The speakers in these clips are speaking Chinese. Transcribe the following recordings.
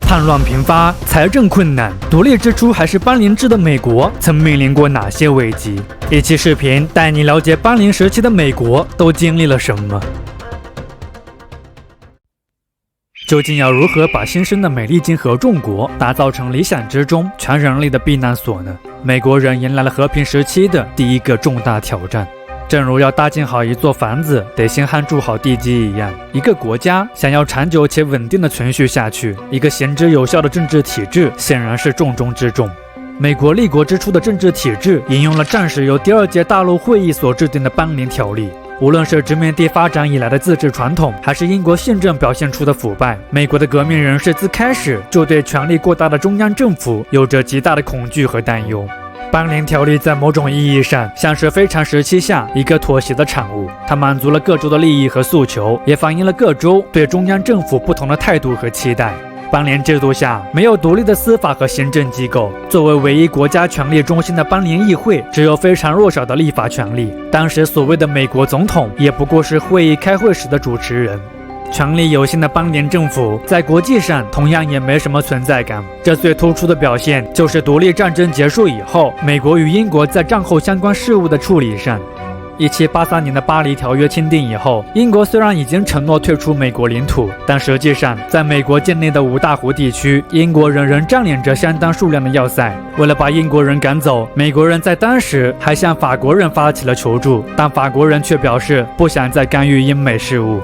叛乱频发，财政困难，独立之初还是邦联制的美国曾面临过哪些危机？一期视频带你了解邦联时期的美国都经历了什么。究竟要如何把新生的美利坚合众国打造成理想之中全人类的避难所呢？美国人迎来了和平时期的第一个重大挑战。正如要搭建好一座房子得先焊筑好地基一样，一个国家想要长久且稳定的存续下去，一个行之有效的政治体制显然是重中之重。美国立国之初的政治体制引用了战时由第二届大陆会议所制定的邦联条例。无论是殖民地发展以来的自治传统，还是英国宪政表现出的腐败，美国的革命人士自开始就对权力过大的中央政府有着极大的恐惧和担忧。邦联条例在某种意义上像是非常时期下一个妥协的产物，它满足了各州的利益和诉求，也反映了各州对中央政府不同的态度和期待。邦联制度下没有独立的司法和行政机构，作为唯一国家权力中心的邦联议会只有非常弱小的立法权力，当时所谓的美国总统也不过是会议开会时的主持人。权力有限的邦联政府在国际上同样也没什么存在感，这最突出的表现就是独立战争结束以后，美国与英国在战后相关事务的处理上。1783年的巴黎条约签订以后，英国虽然已经承诺退出美国领土，但实际上在美国境内的五大湖地区，英国人仍占领着相当数量的要塞。为了把英国人赶走，美国人在当时还向法国人发起了求助，但法国人却表示不想再干预英美事务。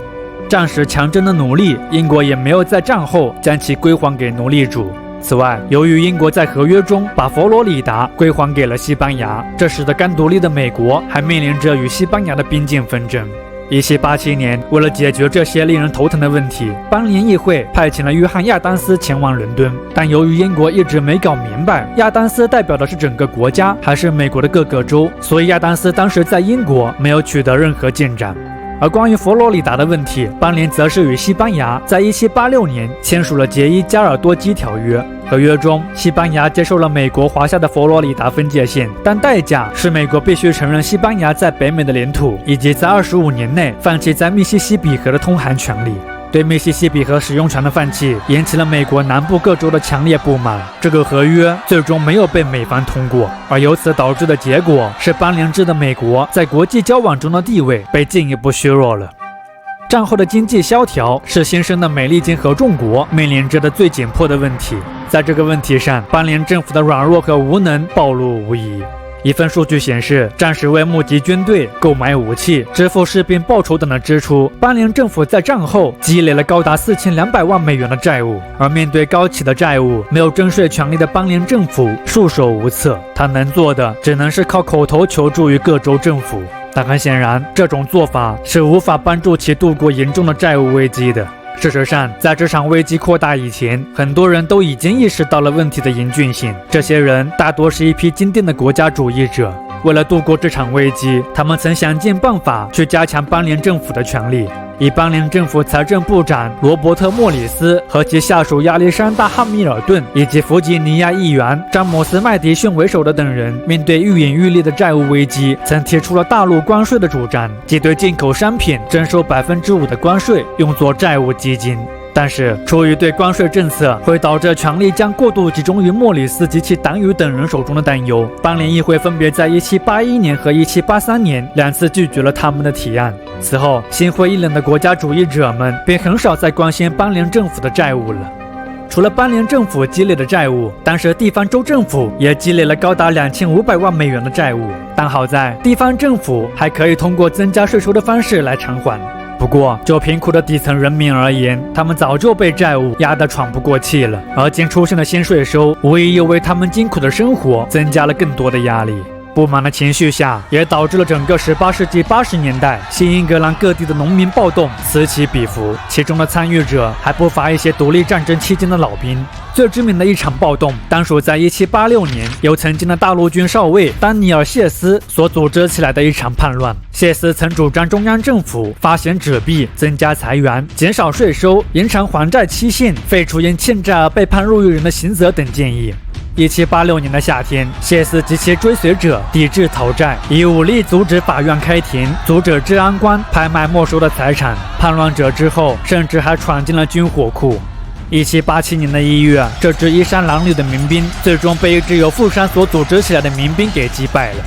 战时强征的奴隶，英国也没有在战后将其归还给奴隶主。此外，由于英国在合约中把佛罗里达归还给了西班牙，这使得刚独立的美国还面临着与西班牙的边境纷争。1787年，为了解决这些令人头疼的问题，邦联议会派遣了约翰·亚当斯前往伦敦，但由于英国一直没搞明白亚当斯代表的是整个国家还是美国的各个州，所以亚当斯当时在英国没有取得任何进展。而关于佛罗里达的问题，邦联则是与西班牙在1786年签署了杰伊加尔多基条约。合约中，西班牙接受了美国划下的佛罗里达分界线，但代价是美国必须承认西班牙在北美的领土，以及在25年内放弃在密西西比河的通航权利。对密西西比河使用权的放弃引起了美国南部各州的强烈不满，这个合约最终没有被美方通过，而由此导致的结果是邦联制的美国在国际交往中的地位被进一步削弱了。战后的经济萧条是新生的美利坚合众国面临着的最紧迫的问题，在这个问题上，邦联政府的软弱和无能暴露无遗。一份数据显示，战时为募集军队、购买武器、支付士兵报酬等的支出，邦联政府在战后积累了高达4200万美元的债务。而面对高企的债务，没有征税权力的邦联政府束手无策，他能做的只能是靠口头求助于各州政府。但很显然，这种做法是无法帮助其度过严重的债务危机的。事实上，在这场危机扩大以前，很多人都已经意识到了问题的严峻性。这些人大多是一批坚定的国家主义者。为了度过这场危机，他们曾想尽办法去加强邦联政府的权力。以邦联政府财政部长罗伯特·莫里斯和其下属亚历山大·汉密尔顿以及弗吉尼亚议员詹姆斯·麦迪逊为首的等人，面对愈演愈烈的债务危机，曾提出了大陆关税的主张，即对进口商品征收5%的关税，用作债务基金。但是，出于对关税政策会导致权力将过度集中于莫里斯及其党羽等人手中的担忧，邦联议会分别在1781年和1783年2次拒绝了他们的提案。此后，心灰意冷的国家主义者们便很少再关心邦联政府的债务了。除了邦联政府积累的债务，当时地方州政府也积累了高达2500万美元的债务，但好在地方政府还可以通过增加税收的方式来偿还。不过，就贫苦的底层人民而言，他们早就被债务压得喘不过气了，而今出现的新税收，无疑又为他们艰苦的生活增加了更多的压力。不满的情绪下，也导致了整个18世纪80年代新英格兰各地的农民暴动此起彼伏，其中的参与者还不乏一些独立战争期间的老兵。最知名的一场暴动，当属在1786年由曾经的大陆军少尉丹尼尔·谢斯所组织起来的一场叛乱。谢斯曾主张中央政府发行纸币、增加财源、减少税收、延长还债期限、废除因欠债而被判入狱人的刑责等建议。1786年的夏天，谢斯及其追随者抵制讨债，以武力阻止法院开庭，阻止治安官拍卖没收的财产。叛乱者之后甚至还闯进了军火库。1787年的1月，这支衣衫褴褛的民兵最终被一支由富山所组织起来的民兵给击败了。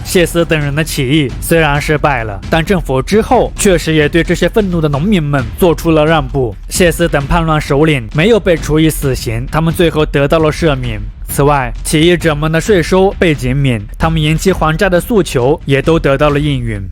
谢斯等人的起义虽然失败了，但政府之后确实也对这些愤怒的农民们做出了让步。谢斯等叛乱首领没有被处以死刑，他们最后得到了赦免。此外，起义者们的税收被减免，他们延期还债的诉求也都得到了应允。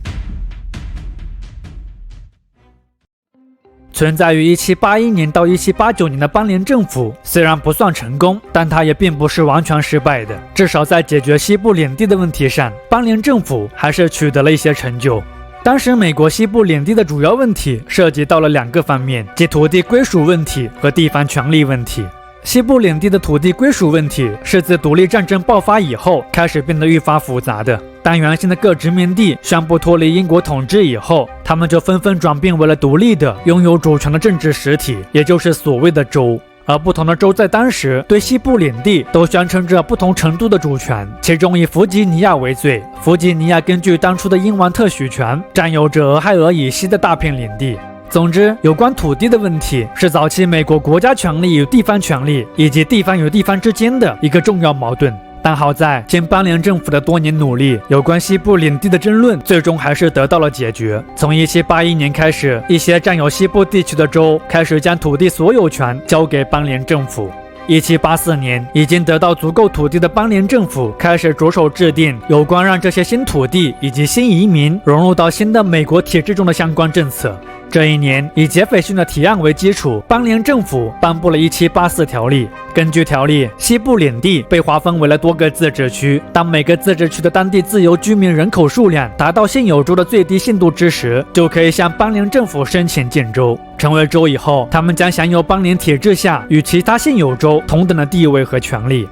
存在于1781年到1789年的邦联政府虽然不算成功，但它也并不是完全失败的，至少在解决西部领地的问题上，邦联政府还是取得了一些成就。当时美国西部领地的主要问题涉及到了2个方面，即土地归属问题和地方权力问题。西部领地的土地归属问题是自独立战争爆发以后开始变得愈发复杂的。当原先的各殖民地宣布脱离英国统治以后，他们就纷纷转变为了独立的、拥有主权的政治实体，也就是所谓的州。而不同的州在当时对西部领地都宣称着不同程度的主权，其中以弗吉尼亚为最。弗吉尼亚根据当初的英王特许权，占有着俄亥俄以西的大片领地。总之，有关土地的问题是早期美国国家权力与地方权力以及地方与地方之间的一个重要矛盾。但好在经邦联政府的多年努力，有关西部领地的争论最终还是得到了解决。从1781年开始，一些占有西部地区的州开始将土地所有权交给邦联政府。1784年，已经得到足够土地的邦联政府开始着手制定有关让这些新土地以及新移民融入到新的美国体制中的相关政策。这一年，以杰斐逊的提案为基础，邦联政府颁布了1784条例。根据条例，西部领地被划分为了多个自治区，当每个自治区的当地自由居民人口数量达到现有州的最低限度之时，就可以向邦联政府申请建州。成为州以后，他们将享有邦联体制下与其他现有州同等的地位和权利。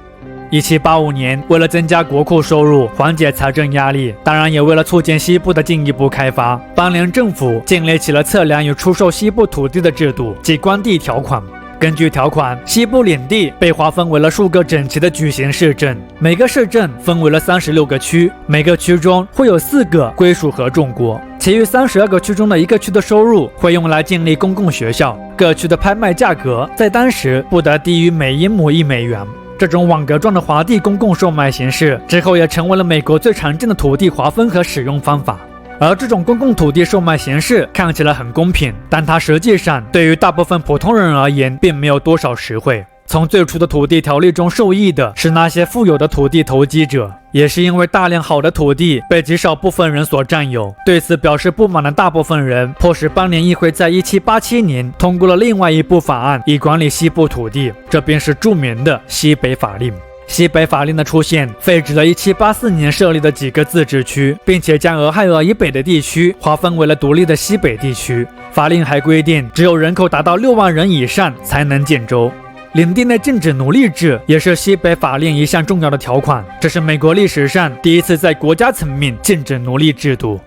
1785年，为了增加国库收入，缓解财政压力，当然也为了促进西部的进一步开发，邦联政府建立起了测量与出售西部土地的制度，即官地条款。根据条款，西部领地被划分为了数个整齐的矩形市镇，每个市镇分为了36个区，每个区中会有4个归属合众国，其余32个区中的一个区的收入会用来建立公共学校。各区的拍卖价格在当时不得低于每英亩1美元。这种网格状的华地公共售卖形式之后也成为了美国最常见的土地划分和使用方法。而这种公共土地售卖形式看起来很公平，但它实际上对于大部分普通人而言并没有多少实惠。从最初的土地条例中受益的是那些富有的土地投机者，也是因为大量好的土地被极少部分人所占有。对此表示不满的大部分人迫使邦联议会在1787年通过了另外一部法案，以管理西部土地，这便是著名的西北法令。西北法令的出现废止了1784年设立的几个自治区，并且将俄亥俄以北的地区划分为了独立的西北地区。法令还规定，只有人口达到6万人以上才能建州。领地内禁止奴隶制也是西北法令一项重要的条款，这是美国历史上第一次在国家层面禁止奴隶制度。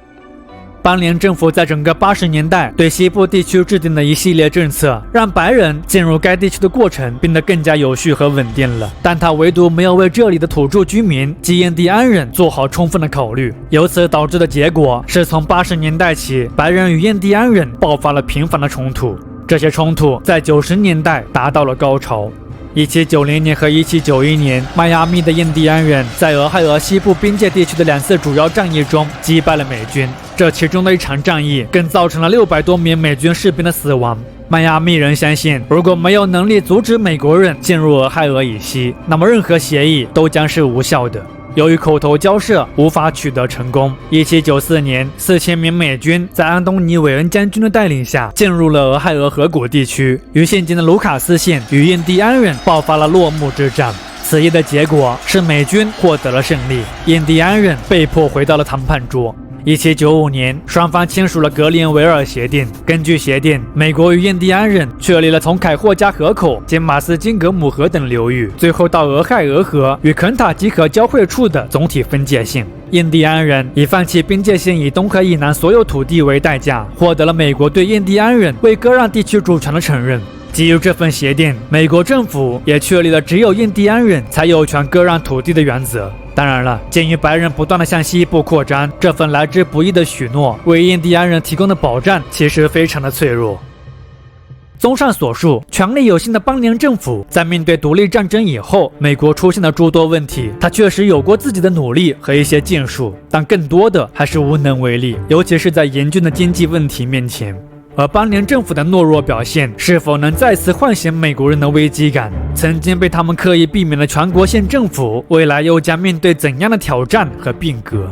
邦联政府在整个80年代对西部地区制定的一系列政策，让白人进入该地区的过程变得更加有序和稳定了，但他唯独没有为这里的土著居民及印第安人做好充分的考虑。由此导致的结果是，从80年代起，白人与印第安人爆发了频繁的冲突，这些冲突在90年代达到了高潮。1790年和1791年，迈阿密的印第安人在俄亥俄西部边界地区的2次主要战役中击败了美军，这其中的一场战役更造成了600多名美军士兵的死亡。迈阿密人相信，如果没有能力阻止美国人进入俄亥俄以西，那么任何协议都将是无效的。由于口头交涉无法取得成功，1794年，4000名美军在安东尼·韦恩将军的带领下进入了俄亥俄河谷地区，与现今的卢卡斯县与印第安人爆发了落幕之战。此役的结果是美军获得了胜利，印第安人被迫回到了谈判桌。1795年，双方签署了格林维尔协定。根据协定，美国与印第安人确立了从凯霍加河口经马斯金格姆河等流域，最后到俄亥俄河与肯塔基河交汇处的总体分界线。印第安人以放弃边界线以东和以南所有土地为代价，获得了美国对印第安人为割让地区主权的承认。基于这份协定，美国政府也确立了只有印第安人才有权割让土地的原则。当然了，鉴于白人不断地向西部扩张，这份来之不易的许诺为印第安人提供的保障其实非常的脆弱。综上所述，权力有限的邦联政府在面对独立战争以后，美国出现了诸多问题。他确实有过自己的努力和一些建树，但更多的还是无能为力，尤其是在严峻的经济问题面前。而邦联政府的懦弱表现，是否能再次唤醒美国人的危机感？曾经被他们刻意避免的全国性政府，未来又将面对怎样的挑战和变革？